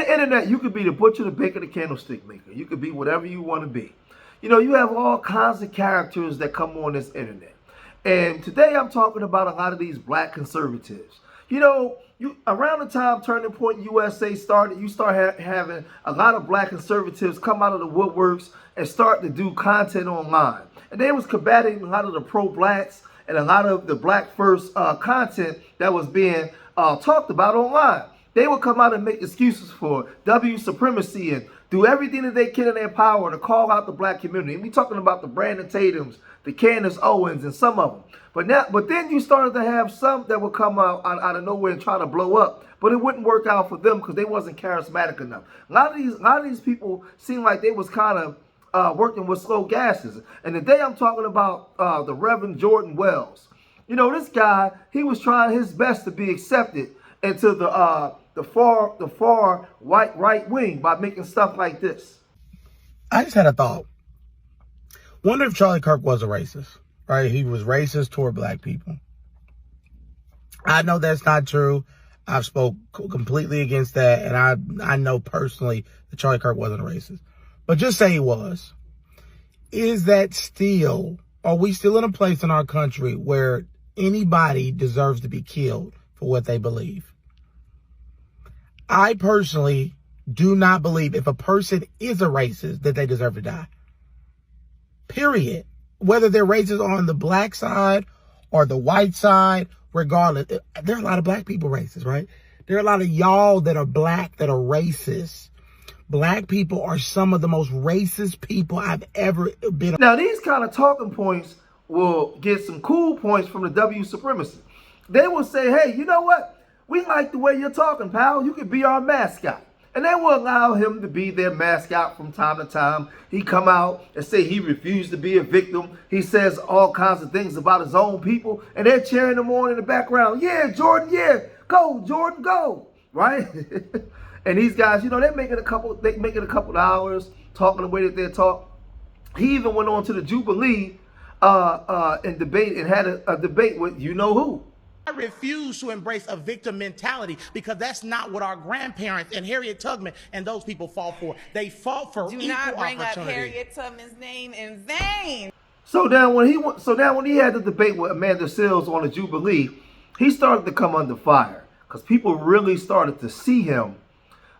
the internet, you could be the butcher, the baker, the candlestick maker. You could be whatever you want to be. You have all kinds of characters that come on this internet. And today I'm talking about a lot of these black conservatives. Around the time Turning Point USA started, you start having a lot of black conservatives come out of the woodworks and start to do content online. And they was combating a lot of the pro-blacks and a lot of the black first content that was being talked about online. They would come out and make excuses for W supremacy and do everything that they can in their power to call out the black community. And we talking about the Brandon Tatums, the Candace Owens, and some of them. But then you started to have some that would come out of nowhere and try to blow up, but it wouldn't work out for them because they wasn't charismatic enough. A lot of these people seemed like they was kind of working with slow gases. And today I'm talking about the Reverend Jordan Wells. This guy, he was trying his best to be accepted into the far right wing by making stuff like this. I just had a thought. Wonder if Charlie Kirk was a racist, right? He was racist toward black people. I know that's not true. I've spoke completely against that, and I know personally that Charlie Kirk wasn't a racist. But just say he was. Is that still, are we still in a place in our country where anybody deserves to be killed for what they believe? I personally do not believe if a person is a racist that they deserve to die. Period. Whether they're racist on the black side or the white side, regardless. There are a lot of black people racist, right? There are a lot of y'all that are black that are racist. Black people are some of the most racist people I've ever been. Now, these kind of talking points will get some cool points from the W supremacy. They will say, hey, you know what? We like the way you're talking, pal. You could be our mascot. And they will allow him to be their mascot from time to time. He come out and say he refused to be a victim. He says all kinds of things about his own people. And they're cheering him on in the background. Yeah, Jordan, yeah. Go, Jordan, go. Right? And these guys, they're making a couple of hours talking the way that they talk. He even went on to the Jubilee and had a debate with you-know-who. I refuse to embrace a victim mentality because that's not what our grandparents and Harriet Tubman and those people fought for. They fought for equal opportunity. Do not bring up Harriet Tubman's name in vain. So now when he had the debate with Amanda Seales on the Jubilee, he started to come under fire because people really started to see him,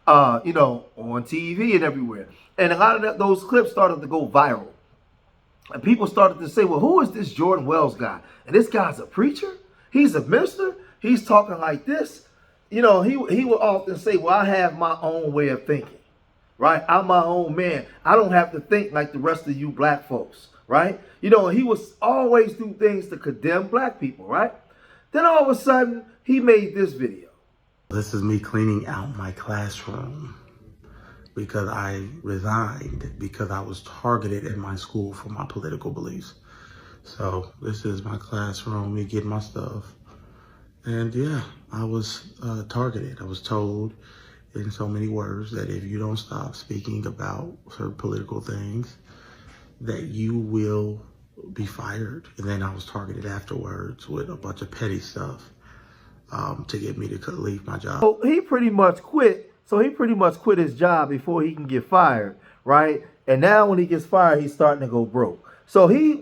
on TV and everywhere. And a lot of those clips started to go viral. And people started to say, well, who is this Jordan Wells guy? And this guy's a preacher? He's a minister. He's talking like this. He will often say, well, I have my own way of thinking, right? I'm my own man. I don't have to think like the rest of you black folks, right? He was always do things to condemn black people, right? Then all of a sudden, he made this video. This is me cleaning out my classroom because I resigned because I was targeted in my school for my political beliefs. So this is my classroom, me getting my stuff. And yeah, I was targeted. I was told in so many words that if you don't stop speaking about certain political things, that you will be fired. And then I was targeted afterwards with a bunch of petty stuff to get me to leave my job. So he pretty much quit. So he pretty much quit his job before he can get fired, right? And now when he gets fired, he's starting to go broke. So he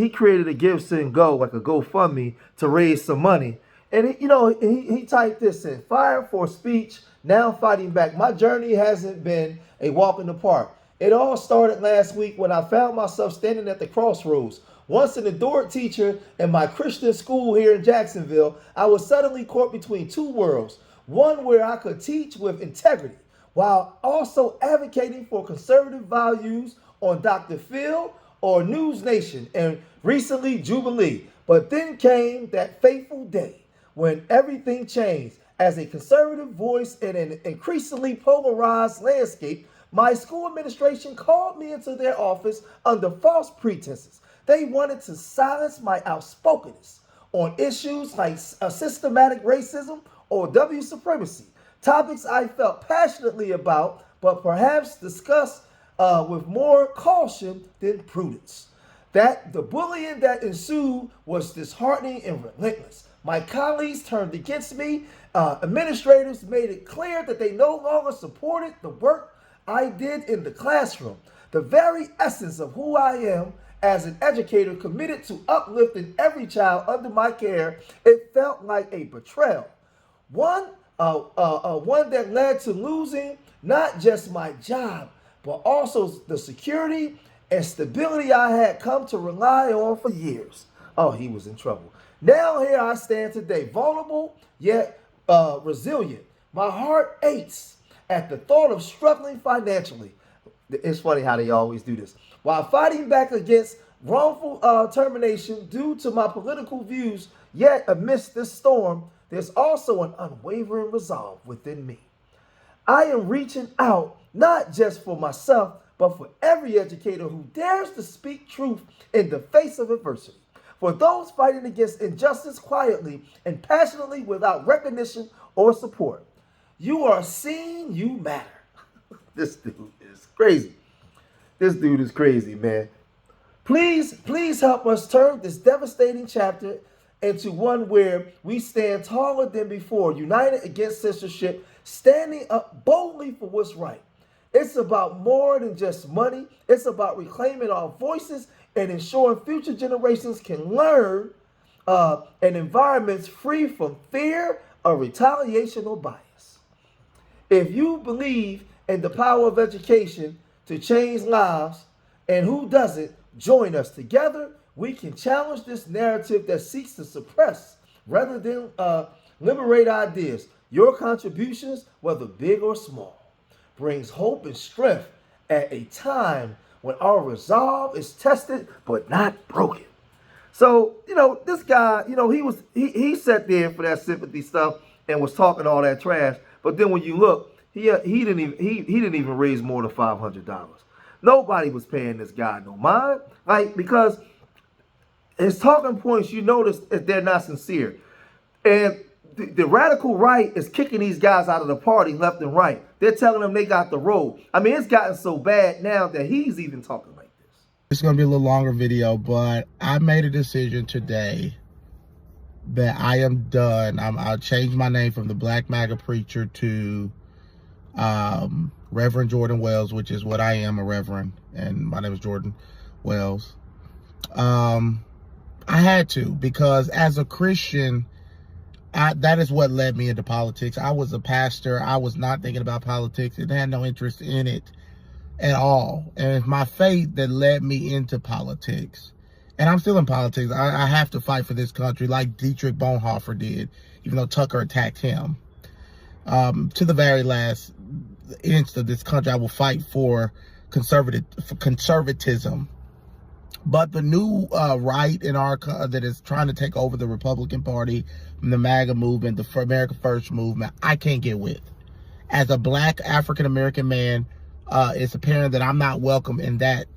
created a Give, Send, Go, like a GoFundMe to raise some money. And he typed this in: fired for speech, now fighting back. My journey hasn't been a walk in the park. It all started last week when I found myself standing at the crossroads. Once an adored teacher in my Christian school here in Jacksonville, I was suddenly caught between two worlds. One where I could teach with integrity while also advocating for conservative values on Dr. Phil or News Nation and recently Jubilee. But then came that fateful day when everything changed. As a conservative voice in an increasingly polarized landscape, my school administration called me into their office under false pretenses. They wanted to silence my outspokenness on issues like systematic racism or W supremacy, topics I felt passionately about, but perhaps discussed with more caution than prudence. That the bullying that ensued was disheartening and relentless. My colleagues turned against me. Administrators made it clear that they no longer supported the work I did in the classroom. The very essence of who I am as an educator committed to uplifting every child under my care, it felt like a betrayal. One that led to losing not just my job, but also the security and stability I had come to rely on for years. Oh, he was in trouble. Now here I stand today, vulnerable yet resilient. My heart aches at the thought of struggling financially. It's funny how they always do this. While fighting back against wrongful termination due to my political views, yet amidst this storm, there's also an unwavering resolve within me. I am reaching out not just for myself, but for every educator who dares to speak truth in the face of adversity. For those fighting against injustice quietly and passionately without recognition or support. You are seen, you matter. This dude is crazy. This dude is crazy, man. Please help us turn this devastating chapter into one where we stand taller than before, united against censorship, standing up boldly for what's right. It's about more than just money. It's about reclaiming our voices and ensuring future generations can learn in environments free from fear of retaliation or bias. If you believe in the power of education to change lives, and who doesn't, join us. Together, we can challenge this narrative that seeks to suppress rather than liberate ideas. Your contributions, whether big or small, brings hope and strength at a time when our resolve is tested but not broken. So, this guy, he sat there for that sympathy stuff and was talking all that trash. But then when you look, he didn't even raise more than $500. Nobody was paying this guy no mind, because his talking points, you notice that they're not sincere. And the radical right is kicking these guys out of the party left and right. They're telling them they got the road. I mean, it's gotten so bad now that he's even talking like this. It's going to be a little longer video, but I made a decision today that I am done. I'll change my name from the Black Maga preacher to Reverend Jordan Wells, which is what I am, a reverend, and my name is Jordan Wells. I had to, because as a Christian, that is what led me into politics. I was a pastor. I was not thinking about politics and had no interest in it at all. And it's my faith that led me into politics. And I'm still in politics. I have to fight for this country like Dietrich Bonhoeffer did, even though Tucker attacked him. To the very last inch of this country, I will fight for conservatism. But the new right in our that is trying to take over the Republican Party, the MAGA movement, the America First movement, I can't get with. As a black African-American man, it's apparent that I'm not welcome in that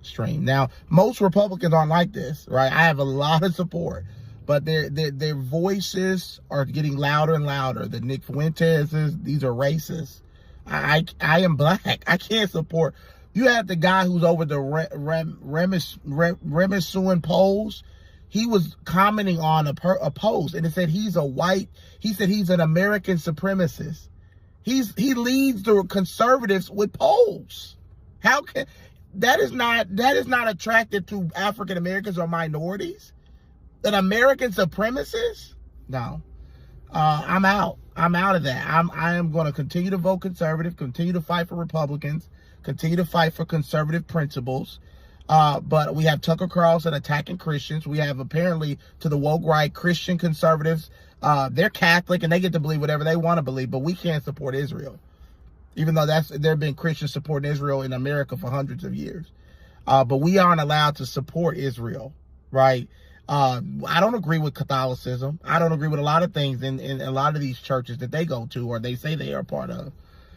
stream. Now, most Republicans aren't like this, right? I have a lot of support, but their voices are getting louder and louder. The Nick Fuenteses, these are racist. I am black. I can't support. You have the guy who's over the Remisuan polls. He was commenting on a post, and it said he's a white. He said he's an American supremacist. He leads the conservatives with polls. How can that is not attractive to African Americans or minorities? An American supremacist? No, I'm out. I'm out of that. I am going to continue to vote conservative, continue to fight for Republicans, continue to fight for conservative principles. But we have Tucker Carlson attacking Christians. We have, apparently, to the woke right, Christian conservatives. They're Catholic and they get to believe whatever they want to believe, but we can't support Israel. Even though there have been Christians supporting Israel in America for hundreds of years. But we aren't allowed to support Israel, right? I don't agree with Catholicism. I don't agree with a lot of things in a lot of these churches that they go to or they say they are part of.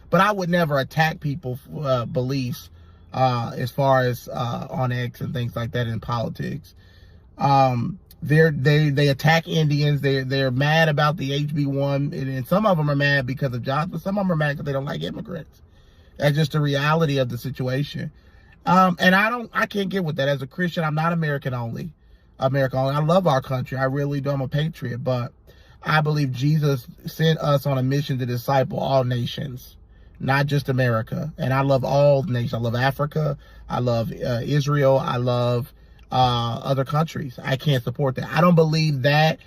But I would never attack people's beliefs as far as on X and things like that in politics. They attack Indians. They're mad about the HB1, and some of them are mad because of jobs, but some of them are mad because they don't like immigrants. That's just the reality of the situation. And I can't get with that. As a Christian, I'm not American only. America. I love our country. I really do. I'm a patriot, but I believe Jesus sent us on a mission to disciple all nations, not just America. And I love all nations. I love Africa. I love Israel. I love other countries. I can't support that. I don't believe that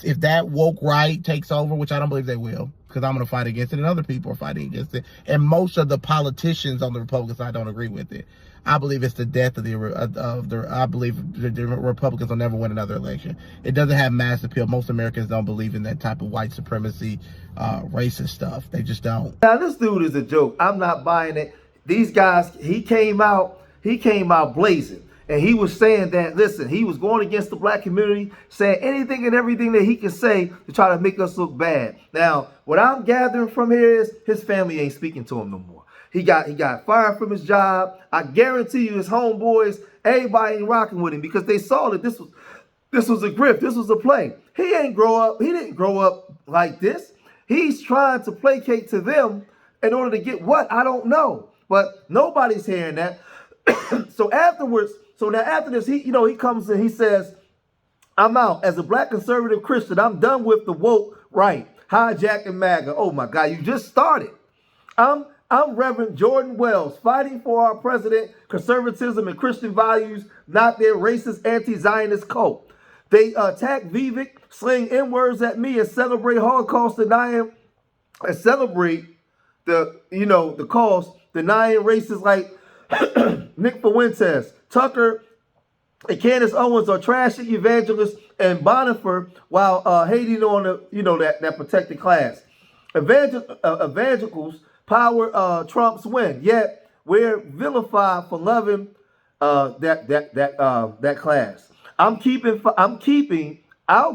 if that woke right takes over, which I don't believe they will, because I'm going to fight against it and other people are fighting against it. And most of the politicians on the Republican side don't agree with it. I believe it's the death of I believe the Republicans will never win another election. It doesn't have mass appeal. Most Americans don't believe in that type of white supremacy, racist stuff. They just don't. Now this dude is a joke. I'm not buying it. These guys, he came out blazing. And he was saying that, listen, he was going against the black community, saying anything and everything that he could say to try to make us look bad. Now, what I'm gathering from here is his family ain't speaking to him no more. He got fired from his job. I guarantee you his homeboys, everybody ain't rocking with him because they saw that this was a grift. This was a play. He didn't grow up like this. He's trying to placate to them in order to get what? I don't know. But nobody's hearing that. So now after this, he comes and he says, I'm out. As a black conservative Christian, I'm done with the woke right, hijacking Maga. Oh my God, you just started. I'm Reverend Jordan Wells, fighting for our president, conservatism and Christian values, not their racist anti-Zionist cult. They attack Vivek, sling N-words at me and celebrate Holocaust denying and celebrate the cause, denying racists like Nick Fuentes, Tucker, and Candace Owens are trashing evangelists and Bonifer while hating on that protected class. Evangelicals power Trump's win, yet we're vilified for loving that class. I'll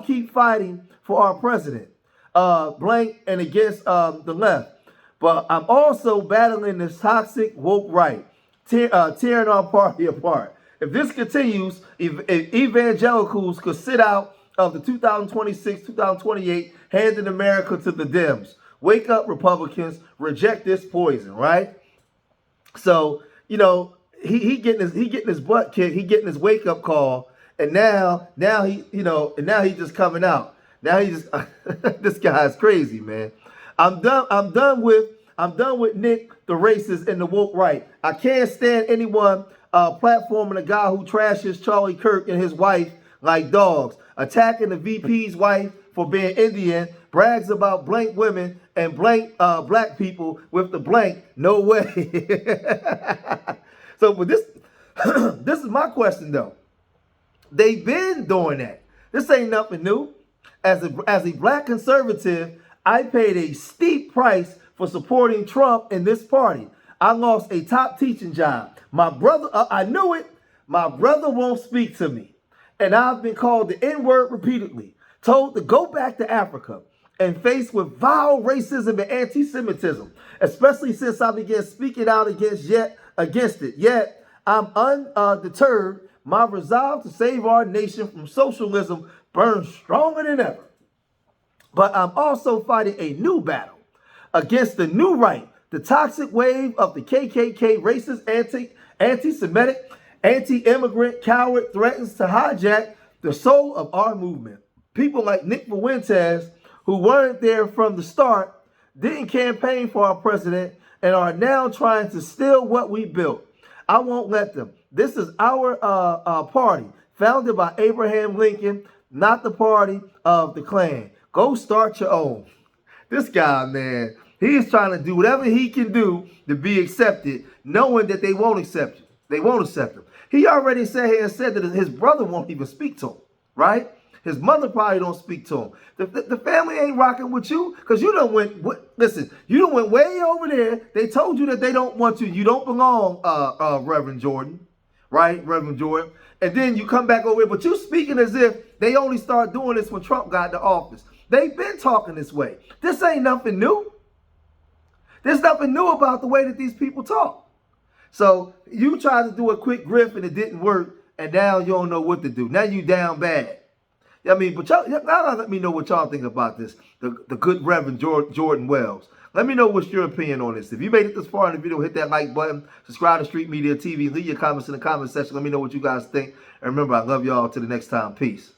keep fighting for our president, blank and against the left, but I'm also battling this toxic woke right, tearing our party apart. If this continues, evangelicals could sit out of the 2026-2028, handing America to the Dems. Wake up, Republicans, reject this poison, right? So, he getting his butt kicked, he getting his wake up call, and now he's just coming out. Now he just this guy's crazy, man. I'm done with Nick, the racist, and the woke right. I can't stand anyone platforming a guy who trashes Charlie Kirk and his wife like dogs, attacking the VP's wife for being Indian, brags about blank women and blank black people with the blank. No way. So, but this is my question though. They've been doing that. This ain't nothing new. As a black conservative, I paid a steep price for supporting Trump in this party. I lost a top teaching job. My brother, I knew it. My brother won't speak to me. And I've been called the N-word repeatedly, told to go back to Africa, and faced with vile racism and anti-Semitism, especially since I began speaking out against it. Yet, I'm undeterred. My resolve to save our nation from socialism burns stronger than ever. But I'm also fighting a new battle against the new right, the toxic wave of the KKK, racist, anti-Semitic, anti-immigrant coward threatens to hijack the soul of our movement. People like Nick Fuentes, who weren't there from the start, didn't campaign for our president, and are now trying to steal what we built. I won't let them. This is our party, founded by Abraham Lincoln, not the party of the Klan. Go start your own. This guy, man, he's trying to do whatever he can do to be accepted, knowing that they won't accept him. They won't accept him. He already said that his brother won't even speak to him, right? His mother probably don't speak to him. The family ain't rocking with you because you done went. Listen, you done went way over there. They told you that they don't want you. You don't belong, Reverend Jordan, right? Reverend Jordan. And then you come back over here, but you speaking as if they only started doing this when Trump got into office. They've been talking this way. This ain't nothing new. There's nothing new about the way that these people talk. So you tried to do a quick grift and it didn't work, and now you don't know what to do. Now you down bad. I mean, but y'all let me know what y'all think about this. The good Reverend Jordan Wells. Let me know what's your opinion on this. If you made it this far in the video, hit that like button, subscribe to Street Media TV, leave your comments in the comment section. Let me know what you guys think. And remember, I love y'all. Till the next time. Peace.